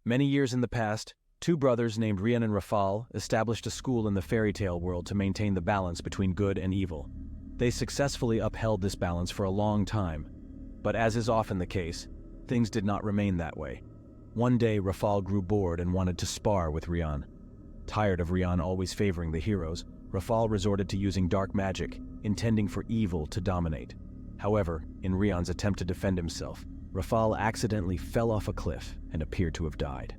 Many years in the past, two brothers named Rian and Rafal established a school in the fairy tale world to maintain the balance between good and evil. They successfully upheld this balance for a long time, but as is often the case, things did not remain that way. One day, Rafal grew bored and wanted to spar with Rian. Tired of Rian always favoring the heroes, Rafal resorted to using dark magic, intending for evil to dominate. However, in Rian's attempt to defend himself, Rafal accidentally fell off a cliff and appeared to have died.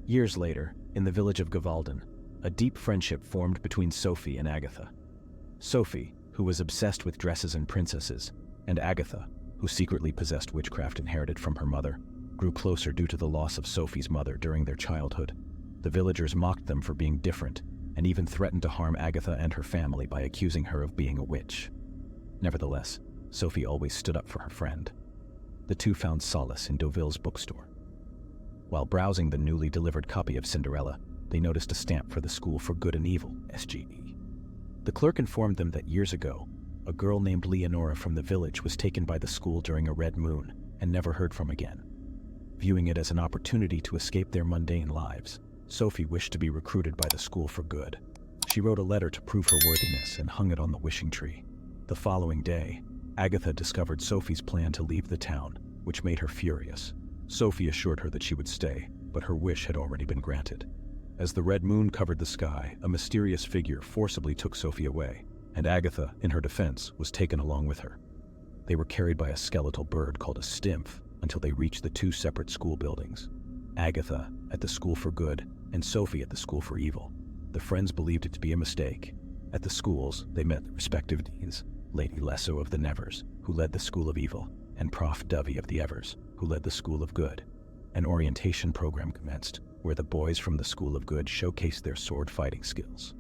Years later, in the village of Gavalden, a deep friendship formed between Sophie and Agatha. Sophie, who was obsessed with dresses and princesses, and Agatha, who secretly possessed witchcraft inherited from her mother, grew closer due to the loss of Sophie's mother during their childhood. The villagers mocked them for being different, and even threatened to harm Agatha and her family by accusing her of being a witch. Nevertheless, Sophie always stood up for her friend. The two found solace in Deauville's bookstore. While browsing the newly delivered copy of Cinderella, they noticed a stamp for the School for Good and Evil, SGE. The clerk informed them that years ago, a girl named Leonora from the village was taken by the school during a red moon and never heard from again. Viewing it as an opportunity to escape their mundane lives, Sophie wished to be recruited by the School for Good. She wrote a letter to prove her worthiness and hung it on the wishing tree. The following day, Agatha discovered Sophie's plan to leave the town, which made her furious. Sophie assured her that she would stay, but her wish had already been granted. As the red moon covered the sky, a mysterious figure forcibly took Sophie away, and Agatha, in her defense, was taken along with her. They were carried by a skeletal bird called a stymph until they reached the two separate school buildings. Agatha at the School for Good and Sophie at the School for Evil. The friends believed it to be a mistake. At the schools, they met the respective deans, Lady Lesso of the Nevers, who led the School of Evil, and Prof. Dovey of the Evers, who led the School of Good. An orientation program commenced, where the boys from the School of Good showcased their sword-fighting skills.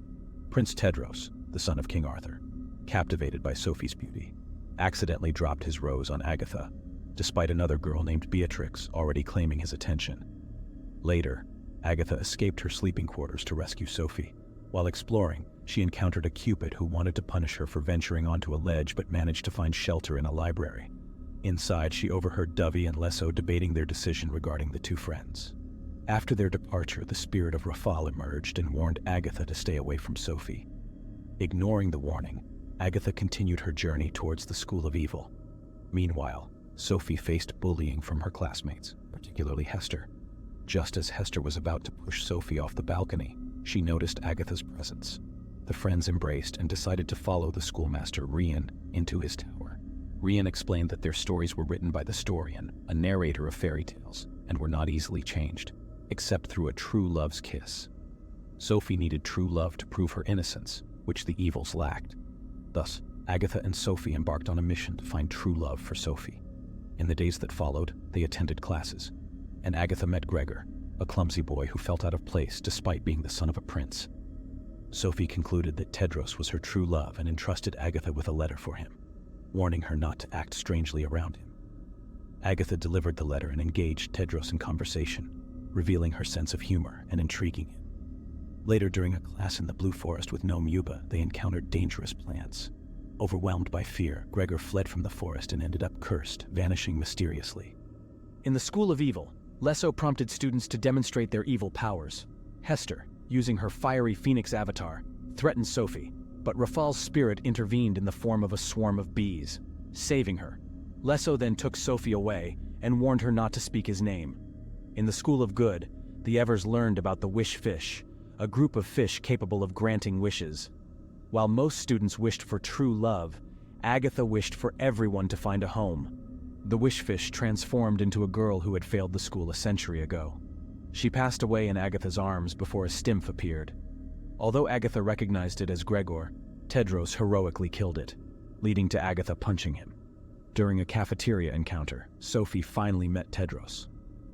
Prince Tedros, the son of King Arthur, captivated by Sophie's beauty, accidentally dropped his rose on Agatha, despite another girl named Beatrix already claiming his attention. Later, Agatha escaped her sleeping quarters to rescue Sophie. While exploring, she encountered a Cupid who wanted to punish her for venturing onto a ledge but managed to find shelter in a library. Inside, she overheard Dovey and Lesso debating their decision regarding the two friends. After their departure, the spirit of Rafal emerged and warned Agatha to stay away from Sophie. Ignoring the warning, Agatha continued her journey towards the School of Evil. Meanwhile, Sophie faced bullying from her classmates, particularly Hester. Just as Hester was about to push Sophie off the balcony, she noticed Agatha's presence. The friends embraced and decided to follow the schoolmaster Rian into his tower. Rian explained that their stories were written by the Storian, a narrator of fairy tales, and were not easily changed, except through a true love's kiss. Sophie needed true love to prove her innocence, which the evils lacked. Thus, Agatha and Sophie embarked on a mission to find true love for Sophie. In the days that followed, they attended classes, and Agatha met Gregor, a clumsy boy who felt out of place despite being the son of a prince. Sophie concluded that Tedros was her true love and entrusted Agatha with a letter for him, warning her not to act strangely around him. Agatha delivered the letter and engaged Tedros in conversation, revealing her sense of humor and intriguing him. Later, during a class in the Blue Forest with Gnome Yuba, they encountered dangerous plants. Overwhelmed by fear, Gregor fled from the forest and ended up cursed, vanishing mysteriously. In the School of Evil, Lesso prompted students to demonstrate their evil powers. Hester, using her fiery phoenix avatar, threatened Sophie, but Rafal's spirit intervened in the form of a swarm of bees, saving her. Lesso then took Sophie away and warned her not to speak his name. In the School of Good, the Evers learned about the Wish Fish, a group of fish capable of granting wishes. While most students wished for true love, Agatha wished for everyone to find a home. The Wish Fish transformed into a girl who had failed the school a century ago. She passed away in Agatha's arms before a stymph appeared. Although Agatha recognized it as Gregor, Tedros heroically killed it, leading to Agatha punching him. During a cafeteria encounter, Sophie finally met Tedros,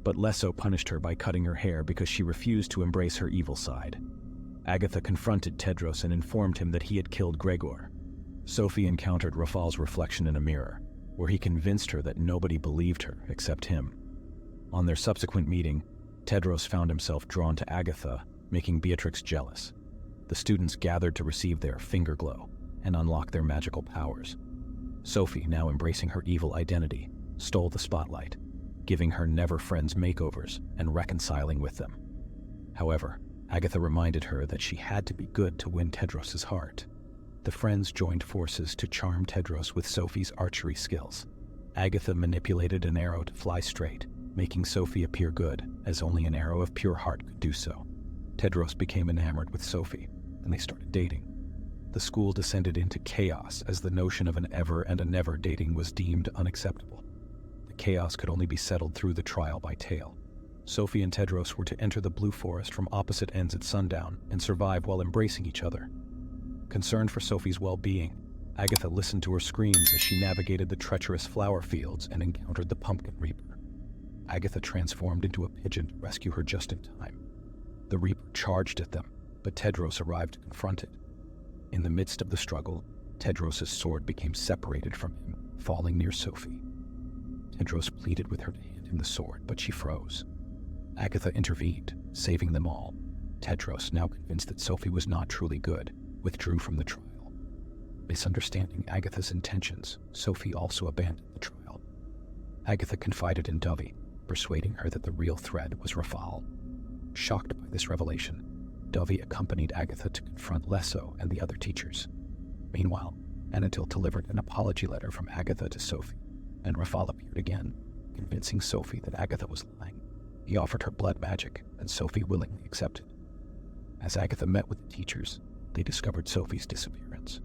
but Lesso punished her by cutting her hair because she refused to embrace her evil side. Agatha confronted Tedros and informed him that he had killed Gregor. Sophie encountered Rafal's reflection in a mirror, where he convinced her that nobody believed her except him. On their subsequent meeting, Tedros found himself drawn to Agatha, making Beatrix jealous. The students gathered to receive their finger glow and unlock their magical powers. Sophie, now embracing her evil identity, stole the spotlight, giving her never-friends makeovers and reconciling with them. However, Agatha reminded her that she had to be good to win Tedros' heart. The friends joined forces to charm Tedros with Sophie's archery skills. Agatha manipulated an arrow to fly straight, making Sophie appear good, as only an arrow of pure heart could do so. Tedros became enamored with Sophie, and they started dating. The school descended into chaos as the notion of an ever and a never dating was deemed unacceptable. The chaos could only be settled through the trial by tale. Sophie and Tedros were to enter the Blue Forest from opposite ends at sundown and survive while embracing each other. Concerned for Sophie's well-being, Agatha listened to her screams as she navigated the treacherous flower fields and encountered the Pumpkin Reaper. Agatha transformed into a pigeon to rescue her just in time. The Reaper charged at them, but Tedros arrived to confront it. In the midst of the struggle, Tedros' sword became separated from him, falling near Sophie. Tedros pleaded with her to hand him the sword, but she froze. Agatha intervened, saving them all. Tedros, now convinced that Sophie was not truly good, withdrew from the trial. Misunderstanding Agatha's intentions, Sophie also abandoned the trial. Agatha confided in Dovey, persuading her that the real threat was Rafal. Shocked by this revelation, Dovey accompanied Agatha to confront Lesso and the other teachers. Meanwhile, Anatole delivered an apology letter from Agatha to Sophie, and Rafal appeared again, convincing Sophie that Agatha was lying. He offered her blood magic, and Sophie willingly accepted. As Agatha met with the teachers, they discovered Sophie's disappearance.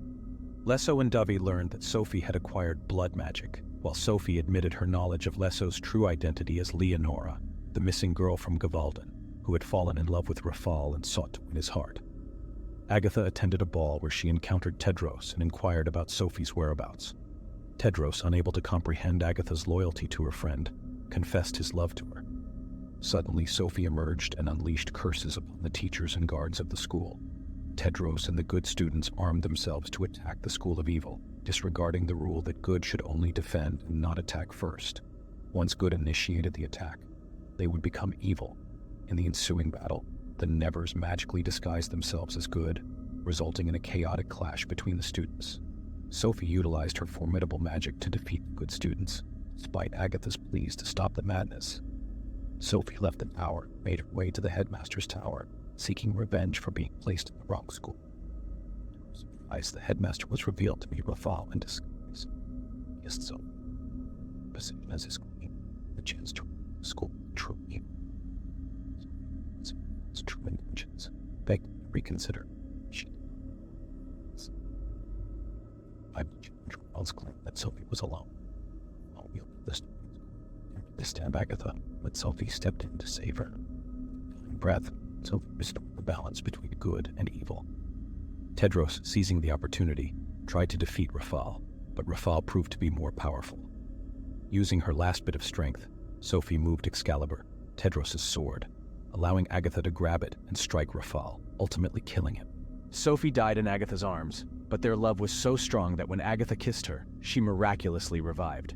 Lesso and Dovey learned that Sophie had acquired blood magic, while Sophie admitted her knowledge of Lesso's true identity as Leonora, the missing girl from Gavalden, who had fallen in love with Rafal and sought to win his heart. Agatha attended a ball where she encountered Tedros and inquired about Sophie's whereabouts. Tedros, unable to comprehend Agatha's loyalty to her friend, confessed his love to her. Suddenly, Sophie emerged and unleashed curses upon the teachers and guards of the school. Tedros and the good students armed themselves to attack the School of Evil, disregarding the rule that good should only defend and not attack first. Once good initiated the attack, they would become evil. In the ensuing battle, the Nevers magically disguised themselves as good, resulting in a chaotic clash between the students. Sophie utilized her formidable magic to defeat the good students, despite Agatha's pleas to stop the madness. Sophie left the tower and made her way to the headmaster's tower, seeking revenge for being placed in the wrong school. To her surprise, the headmaster was revealed to be Rafal in disguise. He asked Sophie, position as his queen, the chance to rule the school true evil. Sophie's true intentions, begged him to reconsider. She did not. I challenged Rafal's claim that Sophie was alone. Rafal wielded the story to stab Agatha, but Sophie stepped in to save her. Drawing breath, Sophie restored the balance between good and evil. Tedros, seizing the opportunity, tried to defeat Rafal, but Rafal proved to be more powerful. Using her last bit of strength, Sophie moved Excalibur, Tedros' sword, allowing Agatha to grab it and strike Rafal, ultimately killing him. Sophie died in Agatha's arms, but their love was so strong that when Agatha kissed her, she miraculously revived.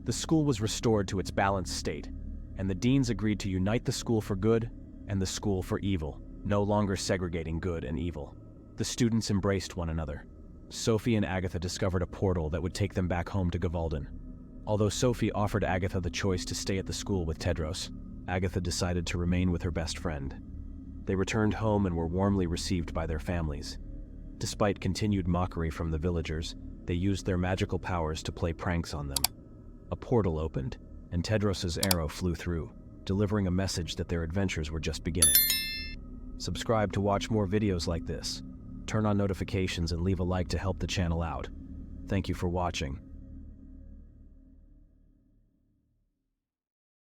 The school was restored to its balanced state, and the deans agreed to unite the school for good and the school for evil, no longer segregating good and evil. The students embraced one another. Sophie and Agatha discovered a portal that would take them back home to Gavalden. Although Sophie offered Agatha the choice to stay at the school with Tedros, Agatha decided to remain with her best friend. They returned home and were warmly received by their families. Despite continued mockery from the villagers, they used their magical powers to play pranks on them. A portal opened, and Tedros' arrow flew through, delivering a message that their adventures were just beginning. Subscribe to watch more videos like this. Turn on notifications and leave a like to help the channel out. Thank you for watching.